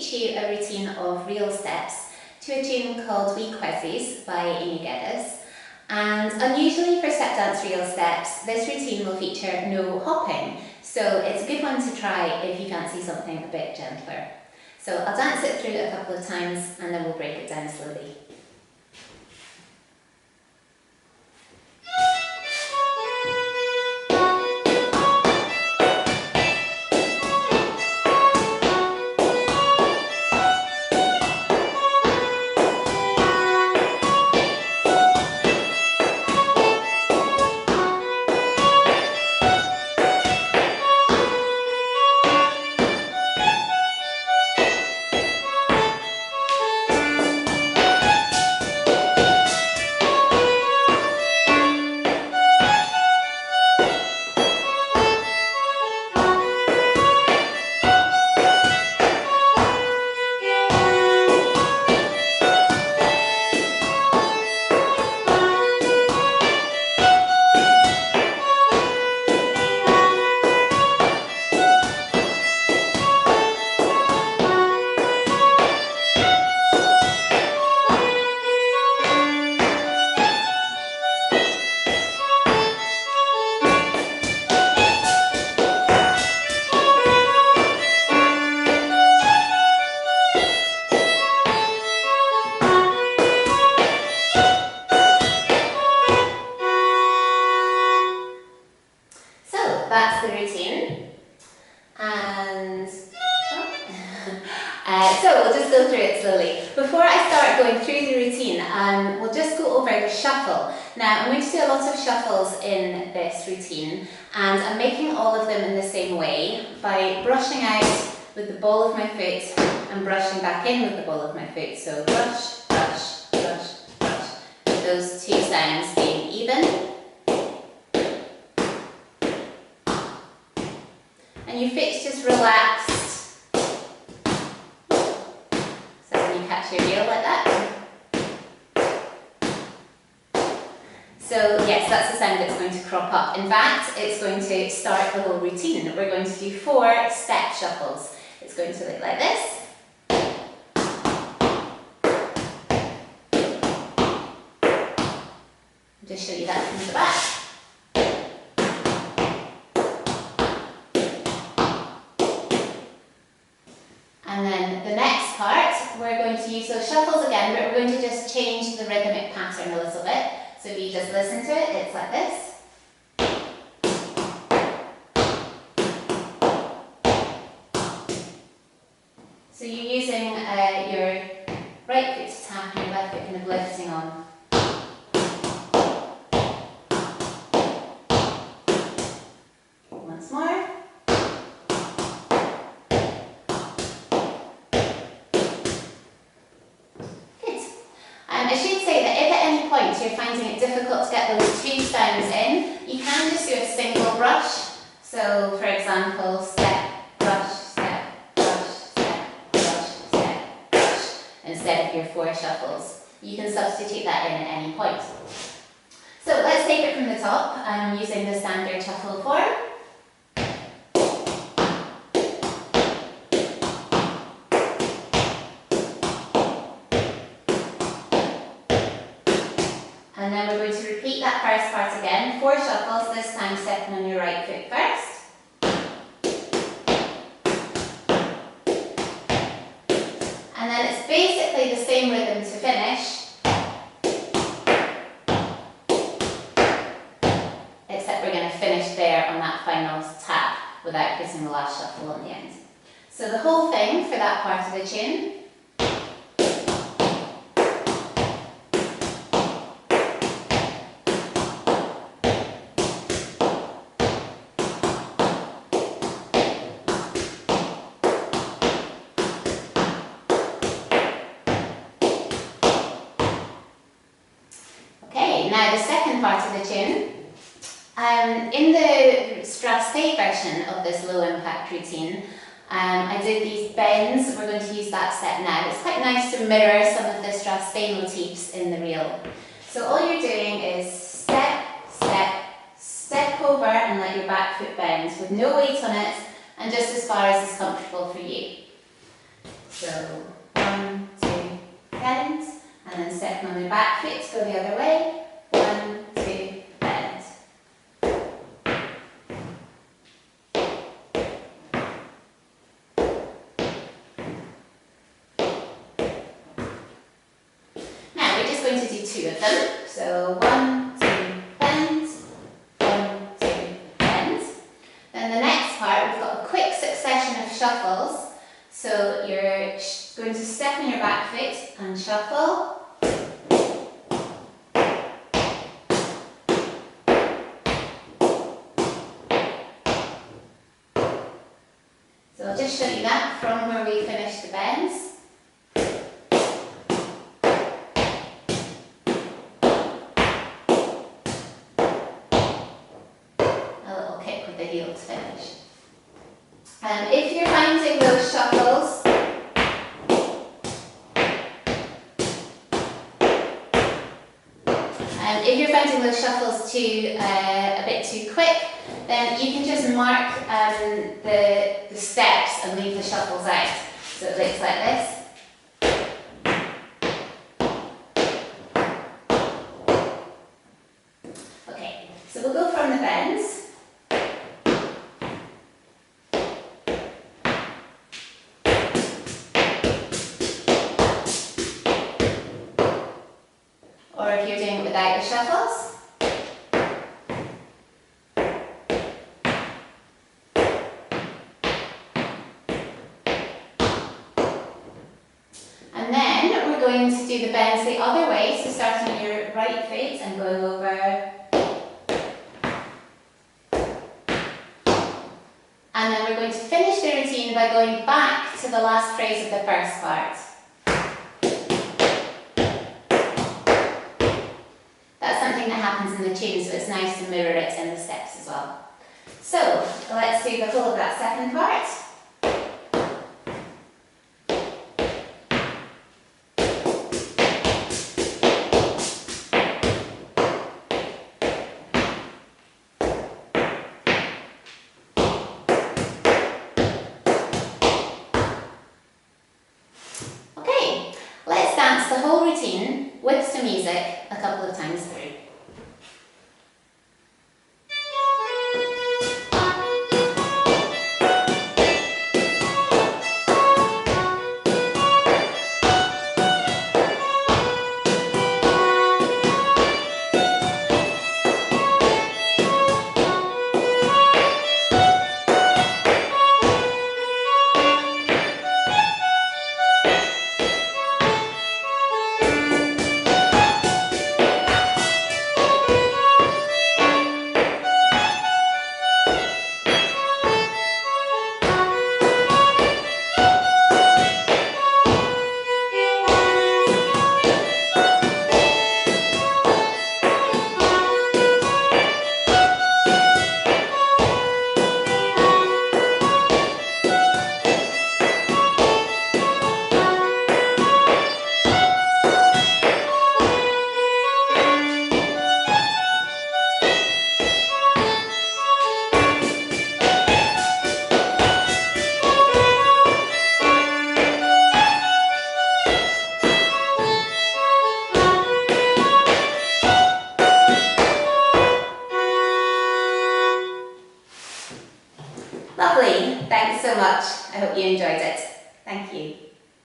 teach you a routine of real steps to a tune called Wee Quizzes by Amy Geddes. And unusually for step dance real steps, this routine will feature no hopping, so it's a good one to try if you fancy something a bit gentler. So I'll dance it through a couple of times and then we'll break it down slowly. That's the routine, and so we'll just go through it slowly. Before I start going through the routine, we'll just go over the shuffle. Now I'm going to do a lot of shuffles in this routine, and I'm making all of them in the same way by brushing out with the ball of my foot and brushing back in with the ball of my foot. So brush, brush, brush, brush, with those two sounds being even. And your foot's just relaxed. So when you catch your reel like that. So yes, that's the sound that's going to crop up. In fact, it's going to start the whole routine. We're going to do 4 step shuffles. It's going to look like this. I'll just show you that from the back. And then the next part, we're going to use those shuffles again, but we're going to just change the rhythmic pattern a little bit. So if you just listen to it, it's like this. So you're using your right foot to tap and your left foot kind of lifting on. Once more. I should say that if at any point you're finding it difficult to get those 2 sounds in, you can just do a single brush. So for example, step, brush, step, brush, step, brush, step, brush, instead of your 4 shuffles. You can substitute that in at any point. So let's take it from the top, using the standard shuffle form. And then we're going to repeat that first part again, 4 shuffles, this time stepping on your right foot first. And then it's basically the same rhythm to finish, except we're going to finish there on that final tap without putting the last shuffle on the end. So the whole thing for that part of the tune. Now the second part of the tune, in the Strathspey version of this low impact routine, I did these bends. We're going to use that step now. It's quite nice to mirror some of the Strathspey motifs in the reel. So all you're doing is step, step, step over and let your back foot bend with no weight on it and just as far as is comfortable for you. So 1, 2, bend, and then stepping on your back foot to go the other way. 1, 2, bend. Now we're just going to do 2 of them. So 1, 2, bend, 1, 2, bend. Then the next part, we've got a quick succession of shuffles. So you're going to step on your back foot and shuffle. So I'll just show you that from where we finished the bends. A little kick with the heel to finish. If you're finding those shuffles a bit too quick, then you can just mark the steps and leave the shuffles out. So it looks like this. Okay, so we'll go from the bends. Or if you're doing it without the shuffles. And then we're going to do the bends the other way, so starting on your right foot and going over. And then we're going to finish the routine by going back to the last phrase of the first part. That's something that happens in the tune, so it's nice to mirror it in the steps as well. So let's do the whole of that second part. Okay, let's dance the whole routine with some music a couple of times through. Lovely, thanks so much. I hope you enjoyed it. Thank you.